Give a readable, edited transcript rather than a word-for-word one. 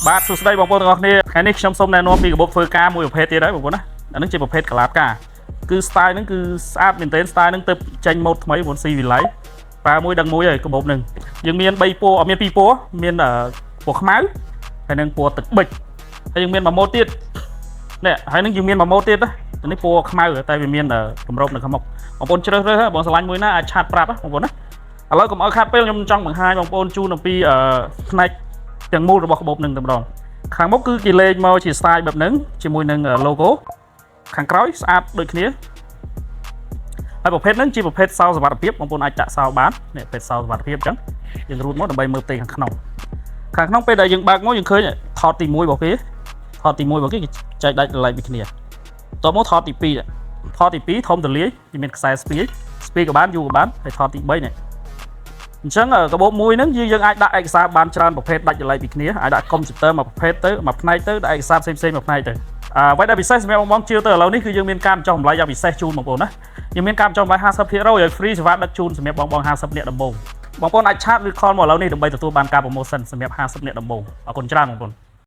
បាទសួស្តីបងប្អូនទាំងអស់គ្នាថ្ងៃនេះខ្ញុំសូមណែនាំពីកាបូបធ្វើការមួយប្រភេទទៀតហើយបងប្អូនណាអានឹងជាប្រភេទកឡាបការគឺ style ហ្នឹងគឺស្អាតមែនទែន style ហ្នឹងទៅចេញម៉ូដថ្មីបងប្អូនស៊ីវិល័យប្រើមួយដឹងមួយហើយកាបូបហ្នឹងយើងមាន3ពណ៌អត់មាន2ពណ៌មានពណ៌ខ្មៅហើយនឹងពណ៌ទឹកប៊ិចហើយយើងមានមួយម៉ូដទៀតនេះហើយនឹងយើងមានមួយម៉ូដទៀតណានេះពណ៌ខ្មៅតែវាមានគម្របនៅខាងមុខបងប្អូនជ្រើសរើសបងឆ្លាញ់មួយណាអាចឆាតប្រាប់បងប្អូនណាឥឡូវកុំឲ្យខាត់ពេលខ្ញុំចង់បង្ហាញបងប្អូនជូនអំពីផ្នែកទាំងមូលរបស់កាបូបនឹងតែម្ដងខាងមុខគឺគេលេងមកជា style បែបហ្នឹងជាមួយនឹង logo ខាងក្រោយស្អាតដូចគ្នាហើយប្រភេទហ្នឹងជាប្រភេទសោសុវត្ថិភាពបងប្អូនអាចចាក់សោបាននេះប្រភេទសោសុវត្ថិភាពអញ្ចឹងយើងរូតមកដើម្បីមើលផ្ទៃខាងក្នុងពេលដែលយើងបើកមកយើងឃើញថតទី1របស់គេថតទី1របស់គេចែកដាច់លៃពីគ្នាតមកថតទី2ថតទី2ធំទលាយវាមានខ្សែស្ពាយក៏បានយូរក៏បានហើយថតទី3នេះអញ្ចឹងកាបូបមួយហ្នឹងយើងអាចដាក់ឯកសារបានច្រើនប្រភេទដាច់លៃពីគ្នាអាចដាក់កុំព្យូទ័រមួយប្រភេទទៅមួយផ្នែកទៅដាក់ឯកសារផ្សេងៗមួយផ្នែកទៅអ្វីដែលពិសេសសម្រាប់បងជឿទៅឥឡូវនេះគឺយើងមានការបញ្ចុះតម្លៃយ៉ាងពិសេសជូនបងប្អូនណាយើងមានការបញ្ចុះតម្លៃ 50% ឲ្យ free សេវាដឹកជូនសម្រាប់បង 50 នាក់ដំបូងបងប្អូនអាចឆាតឬ call មកឥឡូវនេះដើម្បីទទួលបានការ promotion សម្រាប់ 50 នាក់ដំបូងអរគុណច្រើនបងប្អូន